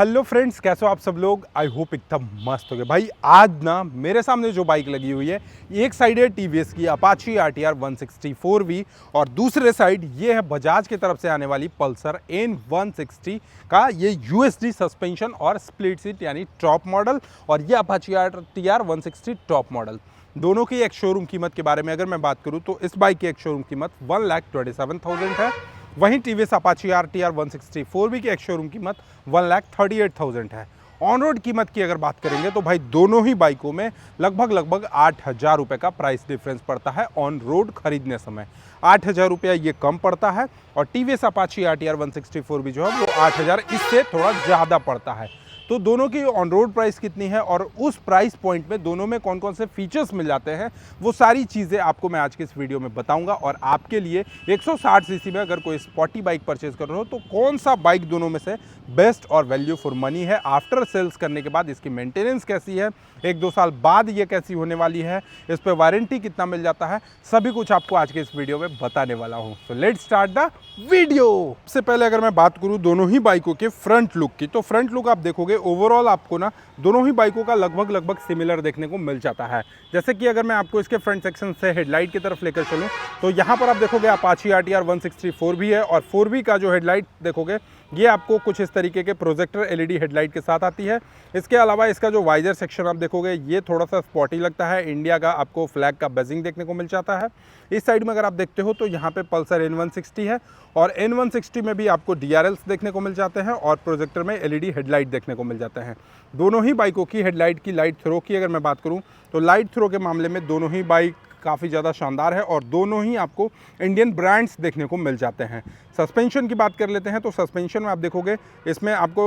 Hello friends, कैसे हो आप सब लोग। आई होप एकदम मस्त हो गए भाई। आज ना मेरे सामने जो बाइक लगी हुई है, एक साइड है टीवीएस की अपाची आरटीआर 164V और दूसरे साइड ये है बजाज की तरफ से आने वाली पल्सर N160 का ये यूएसडी सस्पेंशन और स्प्लिट सीट यानी टॉप मॉडल, और ये अपाची आरटीआर 160 टॉप मॉडल। दोनों की एक शोरूम कीमत के बारे में अगर मैं बात करूं तो इस बाइक की एक शोरूम कीमत 1,27,000 है। वहीं टीवीएस अपाची आरटीआर 164V की एक शोरूम कीमत 1,38,000 है। ऑन रोड कीमत की अगर बात करेंगे तो भाई दोनों ही बाइकों में लगभग 8,000 रुपये का प्राइस डिफरेंस पड़ता है। ऑन रोड खरीदने समय 8,000 रुपया ये कम पड़ता है, और टीवीएस अपाची आरटीआर 164V जो है वो 8,000 इससे थोड़ा ज़्यादा पड़ता है। तो दोनों की ऑन रोड प्राइस कितनी है और उस प्राइस पॉइंट में दोनों में कौन कौन से फीचर्स मिल जाते हैं, वो सारी चीज़ें आपको मैं आज के इस वीडियो में बताऊंगा। और आपके लिए 160 सीसी में अगर कोई स्पोर्टी बाइक परचेज कर रहे हो तो कौन सा बाइक दोनों में से बेस्ट और वैल्यू फॉर मनी है, आफ्टर सेल्स करने के बाद इसकी मेंटेनेंस कैसी है, 1-2 साल बाद ये कैसी होने वाली है, इस पर वारंटी कितना मिल जाता है, सभी कुछ आपको आज के इस वीडियो में बताने वाला हूँ। So let's start the video. सबसे पहले अगर मैं बात करूँ दोनों ही बाइकों के फ्रंट लुक की, तो फ्रंट लुक आप देखोगे ओवरऑल आपको ना दोनों ही बाइकों का लगभग सिमिलर देखने को मिल जाता है। जैसे कि अगर मैं आपको इसके फ्रंट सेक्शन से हेडलाइट की तरफ लेकर चलूँ तो यहाँ पर आप देखोगे अपाची आरटीआर 164V है, और 4V का जो हेडलाइट देखोगे ये आपको कुछ इस तरीके के प्रोजेक्टर एलईडी हेडलाइट के साथ आती है। इसके अलावा इसका जो वाइजर सेक्शन आप देखोगे ये थोड़ा सा स्पॉटी लगता है, इंडिया का आपको फ्लैग का बेजिंग देखने को मिल जाता है। इस साइड में अगर आप देखते हो तो यहाँ पे पल्सर N160 है, और N160 में भी आपको DRLs देखने को मिल जाते हैं और प्रोजेक्टर में एलईडी हेडलाइट देखने को मिल जाते हैं। दोनों ही बाइकों की हेडलाइट की लाइट थ्रो की अगर मैं बात करूँ तो लाइट थ्रो के मामले में दोनों ही बाइक काफ़ी ज़्यादा शानदार है, और दोनों ही आपको इंडियन ब्रांड्स देखने को मिल जाते हैं। सस्पेंशन की बात कर लेते हैं तो सस्पेंशन में आप देखोगे इसमें आपको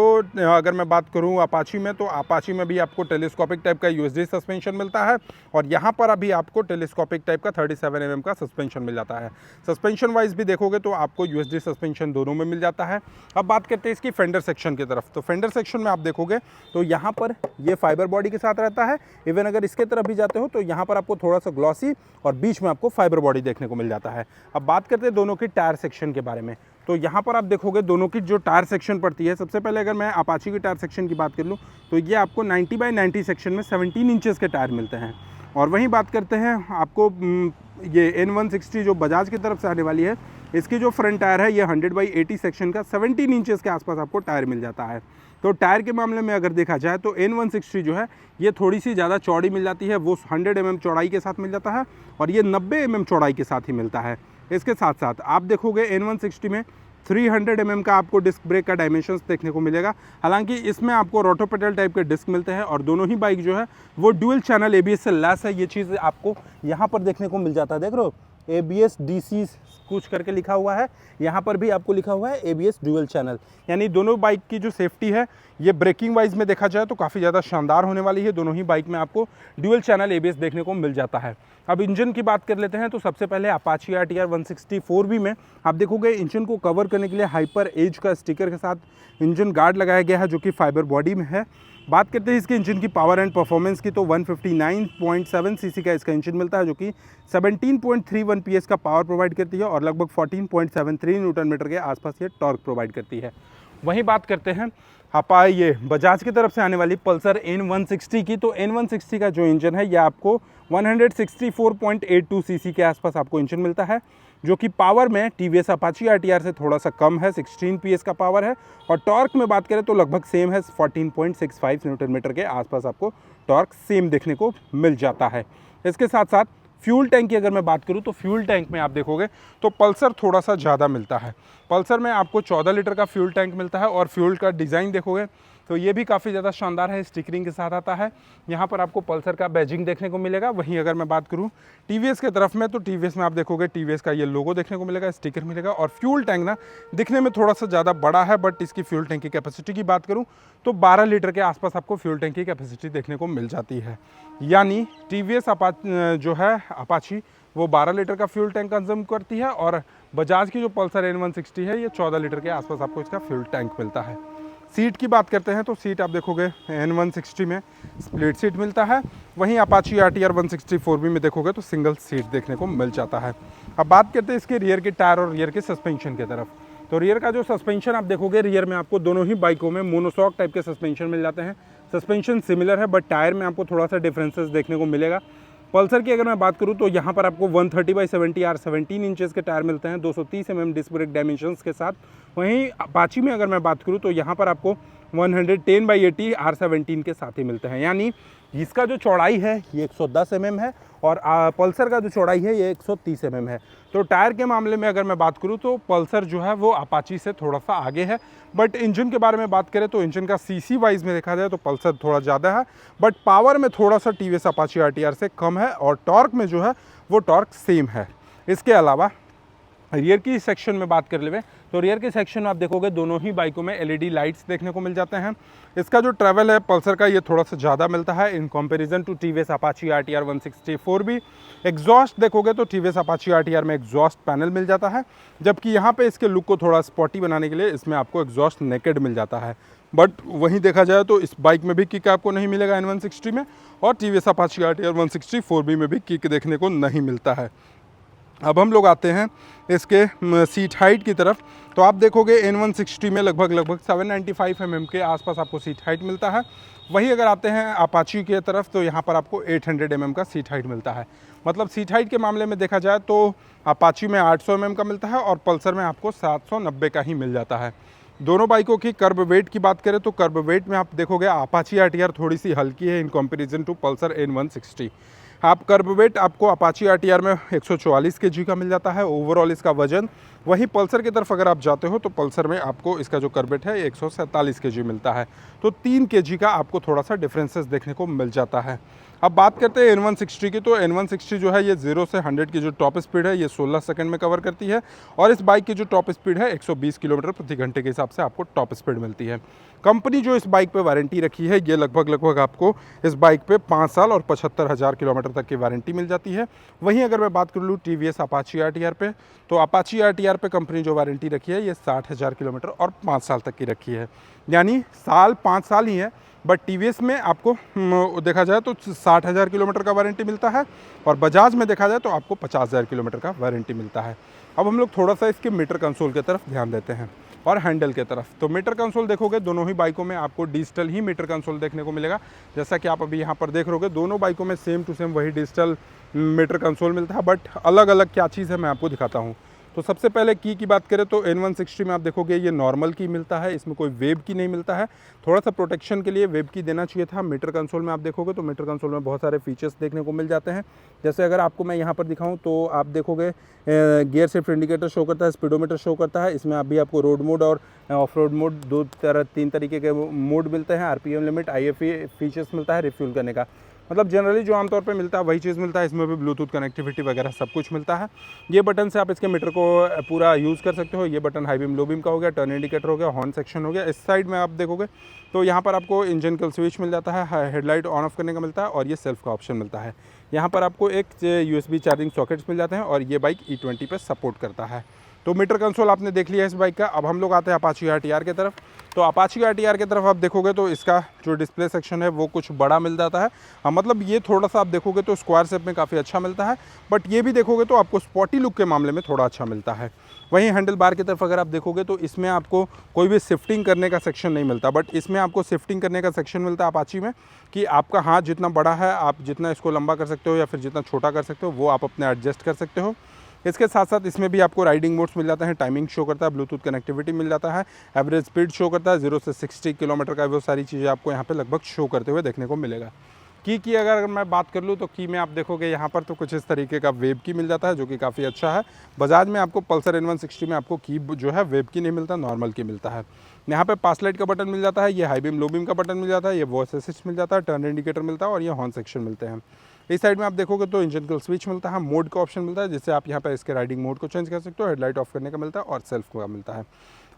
अगर मैं बात करूं अपाची में तो अपाची में भी आपको टेलीस्कोपिक टाइप का यूएसडी सस्पेंशन मिलता है, और यहां पर अभी आपको टेलीस्कोपिक टाइप का 37 mm का सस्पेंशन मिल जाता है। सस्पेंशन वाइज भी देखोगे तो आपको यूएसडी सस्पेंशन दोनों में मिल जाता है। अब बात करते हैं इसकी फेंडर सेक्शन की तरफ, तो फेंडर सेक्शन में आप देखोगे तो यहाँ पर ये फाइबर बॉडी के साथ रहता है। इवन अगर इसके तरफ भी जाते हो तो यहाँ पर आपको थोड़ा सा ग्लॉसी और बीच में आपको फाइबर बॉडी देखने को मिल जाता है। अब बात करते हैं दोनों की टायर सेक्शन के बारे में, तो यहाँ पर आप देखोगे दोनों की जो टायर सेक्शन पड़ती है, सबसे पहले अगर मैं अपाची की टायर सेक्शन की बात कर लूँ तो ये आपको 90/90 सेक्शन में 17 इंचेस के टायर मिलते हैं। और वहीं बात करते हैं आपको ये N160 जो बजाज की तरफ से आने वाली है, इसकी जो फ्रंट टायर है ये 100/80 सेक्शन का 17 इंचेस के आसपास आपको टायर मिल जाता है। तो टायर के मामले में अगर देखा जाए तो N160 जो है ये थोड़ी सी ज़्यादा चौड़ी मिल जाती है, वो 100 mm चौड़ाई के साथ मिल जाता है, और ये 90 mm चौड़ाई के साथ ही मिलता है। इसके साथ साथ आप देखोगे N160 में 300 mm का आपको डिस्क ब्रेक का डायमेंशंस देखने को मिलेगा। हालांकि इसमें आपको रोटोपेडल टाइप के डिस्क मिलते हैं, और दोनों ही बाइक जो है वो डुअल चैनल ABS से लैस है। ये चीज़ आपको यहाँ पर देखने को मिल जाता है, देख रहे हो ABS DC कुछ करके लिखा हुआ है, यहाँ पर भी आपको लिखा हुआ है ABS डुअल चैनल। यानी दोनों बाइक की जो सेफ्टी है ये ब्रेकिंग वाइज में देखा जाए तो काफ़ी ज़्यादा शानदार होने वाली है। दोनों ही बाइक में आपको डुअल चैनल ABS देखने को मिल जाता है। अब इंजन की बात कर लेते हैं तो सबसे पहले अपाची आरटीआर 164V में आप देखोगे इंजन को कवर करने के लिए हाइपर एज का स्टिकर के साथ इंजन गार्ड लगाया गया है जो कि फाइबर बॉडी में है। बात करते हैं इसके इंजन की पावर एंड परफॉर्मेंस की, तो 159.7 सीसी का इसका इंजन मिलता है जो कि 17.31 PS का पावर प्रोवाइड करती है, और लगभग 14.73 न्यूटन मीटर के आसपास ये टॉर्क प्रोवाइड करती है। वहीं बात करते हैं ये बजाज की तरफ से आने वाली पल्सर N160 की, तो N160 का जो इंजन है ये आपको 164.82 सीसी के आसपास आपको इंजन मिलता है, जो कि पावर में टीवीएस अपाची आरटीआर से थोड़ा सा कम है, 16 PS का पावर है। और टॉर्क में बात करें तो लगभग सेम है, 14.65 न्यूटन मीटर के आसपास आपको टॉर्क सेम देखने को मिल जाता है। इसके साथ साथ फ्यूल टैंक की अगर मैं बात करूं तो फ्यूल टैंक में आप देखोगे तो पल्सर थोड़ा सा ज़्यादा मिलता है। पल्सर में आपको 14 लीटर का फ्यूल टैंक मिलता है, और फ्यूल का डिज़ाइन देखोगे तो ये भी काफ़ी ज़्यादा शानदार है, स्टिकरिंग के साथ आता है। यहाँ पर आपको पल्सर का बैजिंग देखने को मिलेगा। वहीं अगर मैं बात करूँ टीवीएस के तरफ में तो टीवीएस में आप देखोगे टीवीएस का ये लोगो देखने को मिलेगा, स्टिकर मिलेगा। और फ्यूल टैंक ना दिखने में थोड़ा सा ज़्यादा बड़ा है, बट इसकी फ्यूल टैंक की कैपेसिटी की बात करूँ तो 12 लीटर के आसपास आपको फ्यूल टैंक की कैपेसिटी देखने को मिल जाती है। यानी टीवीएस जो है अपाची वो 12 लीटर का फ्यूल टैंक कंज्यूम करती है, और बजाज की जो पल्सर N160 है ये 14 लीटर के आसपास आपको इसका फ्यूल टैंक मिलता है। सीट की बात करते हैं तो सीट आप देखोगे N160 में स्प्लिट सीट मिलता है, वहीं अपाची आरटीआर 164V में देखोगे तो सिंगल सीट देखने को मिल जाता है। अब बात करते हैं इसके रियर के टायर और रियर के सस्पेंशन की तरफ, तो रियर का जो सस्पेंशन आप देखोगे, रियर में आपको दोनों ही बाइकों में मोनोशॉक टाइप के सस्पेंशन मिल जाते हैं। सस्पेंशन सिमिलर है बट टायर में आपको थोड़ा सा डिफरेंसेस देखने को मिलेगा। पल्सर की अगर मैं बात करूं तो यहाँ पर आपको 130/70 R 17 इंचेस के टायर मिलते हैं 230 mm डिस्क ब्रेक डायमेंशंस के साथ। वहीं अपाची में अगर मैं बात करूं तो यहाँ पर आपको 110/80 R 17 के साथ ही मिलते हैं, यानी इसका जो चौड़ाई है ये 110 mm है और पल्सर का जो चौड़ाई है ये 130 mm है। तो टायर के मामले में अगर मैं बात करूं तो पल्सर जो है वो अपाची से थोड़ा सा आगे है। बट इंजन के बारे में बात करें तो इंजन का सीसी वाइज में देखा जाए तो पल्सर थोड़ा ज़्यादा है, बट पावर में थोड़ा सा टीवीएस अपाची आरटीआर से कम है और टॉर्क में जो है वो टॉर्क सेम है। इसके अलावा रियर की सेक्शन में बात कर ले तो रियर के सेक्शन में आप देखोगे दोनों ही बाइकों में एलईडी लाइट्स देखने को मिल जाते हैं। इसका जो ट्रैवल है पल्सर का ये थोड़ा सा ज़्यादा मिलता है in comparison to TVS Apache RTR 164B। Exhaust देखोगे तो टीवीएस अपाची आरटीआर में एग्जॉस्ट पैनल मिल जाता है, जबकि यहाँ पे इसके लुक को थोड़ा स्पॉटी बनाने के लिए इसमें आपको एग्जॉस्ट नेकेड मिल जाता है। बट वहीं देखा जाए तो इस बाइक में भी किक आपको नहीं मिलेगा N160 में, और टीवीएस अपाची आरटीआर 164B में भी किक देखने को नहीं मिलता है। अब हम लोग आते हैं इसके सीट हाइट की तरफ, तो आप देखोगे N160 में लगभग 795 mm के आसपास आपको सीट हाइट मिलता है। वहीं अगर आते हैं अपाची की तरफ तो यहाँ पर आपको 800 mm का सीट हाइट मिलता है। मतलब सीट हाइट के मामले में देखा जाए तो अपाची में 800 mm का मिलता है और पल्सर में आपको 790 का ही मिल जाता है। दोनों बाइकों की कर्ब वेट की बात करें तो कर्ब वेट में आप देखोगे अपाची आरटीआर थोड़ी सी हल्की है in comparison to Pulsar N160। आप कर्ब वेट आपको अपाची आरटीआर में 144 kg का मिल जाता है ओवरऑल इसका वजन। वहीं पल्सर की तरफ अगर आप जाते हो तो पल्सर में आपको इसका जो कर्ब वेट है 147 kg मिलता है, तो 3 kg का आपको थोड़ा सा डिफरेंसेस देखने को मिल जाता है। अब बात करते हैं N160 की, तो N160 जो है ये 0 से 100 की जो टॉप स्पीड है ये 16 सेकंड में कवर करती है, और इस बाइक की जो टॉप स्पीड है 120 किलोमीटर प्रति घंटे के हिसाब से आपको टॉप स्पीड मिलती है। कंपनी जो इस बाइक पे वारंटी रखी है ये लगभग आपको इस बाइक पे 5 साल और 75,000 किलोमीटर तक की वारंटी मिल जाती है। वहीं अगर मैं बात कर लूँ टीवीएस अपाची आरटीआर पे, तो अपाची आरटीआर पे कंपनी जो वारंटी रखी है ये 60,000 किलोमीटर और 5 साल तक की रखी है, यानी साल 5 साल ही है। बट टीवीएस में आपको देखा जाए तो 60,000 किलोमीटर का वारंटी मिलता है, और बजाज में देखा जाए तो आपको 50,000 किलोमीटर का वारंटी मिलता है। अब हम लोग थोड़ा सा इसके मीटर कंसोल की तरफ ध्यान देते हैं और हैंडल की तरफ। तो मीटर कंसोल देखोगे दोनों ही बाइकों में आपको डिजिटल ही मीटर कंसोल देखने को मिलेगा, जैसा कि आप अभी यहाँ पर देख रहोगे दोनों बाइकों में सेम टू सेम वही डिजिटल मीटर कंसोल मिलता है। बट अलग अलग क्या चीज़ है मैं आपको दिखाता हूँ। तो सबसे पहले की बात करें तो N160 में आप देखोगे ये नॉर्मल की मिलता है, इसमें कोई वेब की नहीं मिलता है। थोड़ा सा प्रोटेक्शन के लिए वेब की देना चाहिए था। मीटर कंसोल में आप देखोगे तो मीटर कंसोल में बहुत सारे फीचर्स देखने को मिल जाते हैं, जैसे अगर आपको मैं यहाँ पर दिखाऊँ तो आप देखोगे गियर शिफ्ट इंडिकेटर शो करता है, स्पीडोमीटर शो करता है। इसमें अभी आपको रोड मोड और ऑफ रोड मोड 3 तरीके के मोड मिलते हैं। RPM लिमिट, IFE फीचर्स मिलता है, रिफ्यूल करने का, मतलब जनरली जो आमतौर पे मिलता है वही चीज़ मिलता है। इसमें भी ब्लूटूथ कनेक्टिविटी वगैरह सब कुछ मिलता है। ये बटन से आप इसके मीटर को पूरा यूज़ कर सकते हो। ये button high beam low beam का हो गया, टर्न इंडिकेटर हो गया, हॉर्न सेक्शन हो गया। इस साइड में आप देखोगे तो यहाँ पर आपको इंजन किल स्विच मिल जाता है, हेडलाइट ऑन ऑफ करने का मिलता है, और ये सेल्फ का ऑप्शन मिलता है। यहाँ पर आपको एक USB चार्जिंग सॉकेट्स मिल जाते हैं, और ये बाइक E20 पे सपोर्ट करता है। तो मीटर कंसोल आपने देख लिया इस बाइक का। अब हम लोग आते हैं अपाची आरटीआर की तरफ। तो अपाची आरटीआर की तरफ आप देखोगे तो इसका जो डिस्प्ले सेक्शन है वो कुछ बड़ा मिल जाता है। हाँ, मतलब ये थोड़ा सा आप देखोगे तो स्क्वायर शेप में काफ़ी अच्छा मिलता है, बट ये भी देखोगे तो आपको स्पॉटी लुक के मामले में थोड़ा अच्छा मिलता है। वहीं हैंडल बार की तरफ अगर आप देखोगे तो इसमें आपको कोई भी शिफ्टिंग करने का सेक्शन नहीं मिलता, बट इसमें आपको शिफ्टिंग करने का सेक्शन मिलता है अपाची में, कि आपका हाथ जितना बड़ा है आप जितना इसको लंबा कर सकते हो या फिर जितना छोटा कर सकते हो वो आप अपने एडजस्ट कर सकते हो। इसके साथ साथ इसमें भी आपको राइडिंग मोड्स मिल जाते हैं, टाइमिंग शो करता है, ब्लूटूथ कनेक्टिविटी मिल जाता है, एवरेज स्पीड शो करता है, 0 से 60 किलोमीटर का, वो सारी चीज़ें आपको यहाँ पे लगभग शो करते हुए देखने को मिलेगा। की अगर मैं बात कर लूँ तो की में आप देखोगे यहाँ पर तो कुछ इस तरीके का वेब की मिल जाता है, जो कि काफ़ी अच्छा है। बजाज में आपको पल्सर N160 में आपको की जो है वेब की नहीं मिलता, नॉर्मल की मिलता है। यहाँ पे पास लाइट का बटन मिल जाता है, ये हाई बीम लो बीम का बटन मिल जाता है, ये वॉइस असिस्ट मिल जाता है, टर्न इंडिकेटर मिलता है, और ये हॉर्न सेक्शन मिलते हैं। इस साइड में आप देखोगे तो इंजन किल स्विच मिलता है, मोड का ऑप्शन मिलता है, जिससे आप यहाँ पे इसके राइडिंग मोड को चेंज कर सकते हो, हेडलाइट ऑफ करने का मिलता है, और सेल्फ का मिलता है।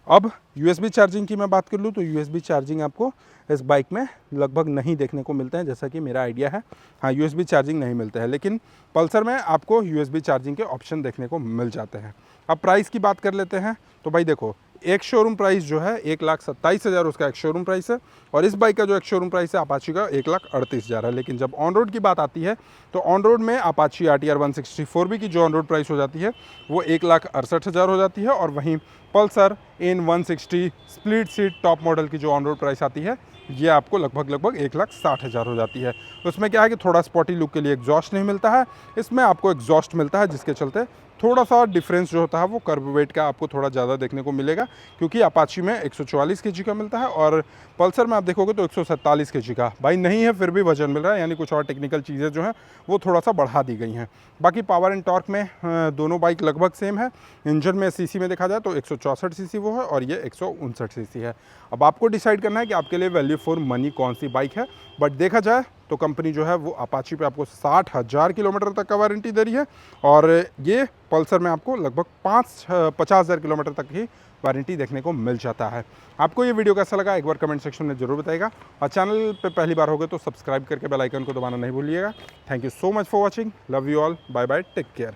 अब USB चार्जिंग की मैं बात कर लूँ तो USB चार्जिंग आपको इस बाइक में लगभग नहीं देखने को मिलता है, जैसा कि मेरा आइडिया है। हाँ, USB चार्जिंग नहीं मिलता है, लेकिन पल्सर में आपको USB चार्जिंग के ऑप्शन देखने को मिल जाते हैं। अब प्राइस की बात कर लेते हैं। तो भाई देखो, एक शोरूम प्राइस जो है 1,27,000 उसका एक शोरूम प्राइस है, और इस बाइक का जो एक शोरूम प्राइस है अपाची का 1,38,000 है। लेकिन जब ऑन रोड की बात आती है तो ऑन रोड में अपाची RTR 164V की जो ऑन रोड प्राइस हो जाती है वो 1,68,000 हो जाती है, और वहीं पल्सर इन 160 स्प्लिट सीट टॉप मॉडल की जो ऑन रोड प्राइस आती है ये आपको लगभग 1,60,000 हो जाती है। उसमें क्या है कि थोड़ा स्पॉटी लुक के लिए एग्जॉस्ट नहीं मिलता है, इसमें आपको एग्जॉस्ट मिलता है, जिसके चलते थोड़ा सा डिफरेंस जो होता है वो कर्व वेट का आपको थोड़ा ज़्यादा देखने को मिलेगा, क्योंकि अपाची में 144 kg का मिलता है और पल्सर में आप देखोगे तो 147 kg का भाई नहीं है, फिर भी वजन मिल रहा है, यानी कुछ और टेक्निकल चीज़ें जो हैं वो थोड़ा सा बढ़ा दी गई हैं। बाकी पावर एंड टॉर्क में दोनों बाइक लगभग सेम है। इंजन में सीसी में देखा जाए तो 164 सीसी वो है और ये 159 सीसी है। अब आपको डिसाइड करना है कि आपके लिए वैल्यू फॉर मनी कौन सी बाइक है, बट देखा जाए तो कंपनी जो है वो अपाची पे आपको 60,000 किलोमीटर तक का वारंटी दे रही है, और ये पल्सर में आपको लगभग 50,000 किलोमीटर तक की वारंटी देखने को मिल जाता है। आपको ये वीडियो कैसा लगा एक बार कमेंट सेक्शन में ज़रूर बताइएगा, और चैनल पे पहली बार होगे तो सब्सक्राइब करके बेल आइकन को दबाना नहीं भूलिएगा। Thank you so much for watching, love you all, bye bye, take care.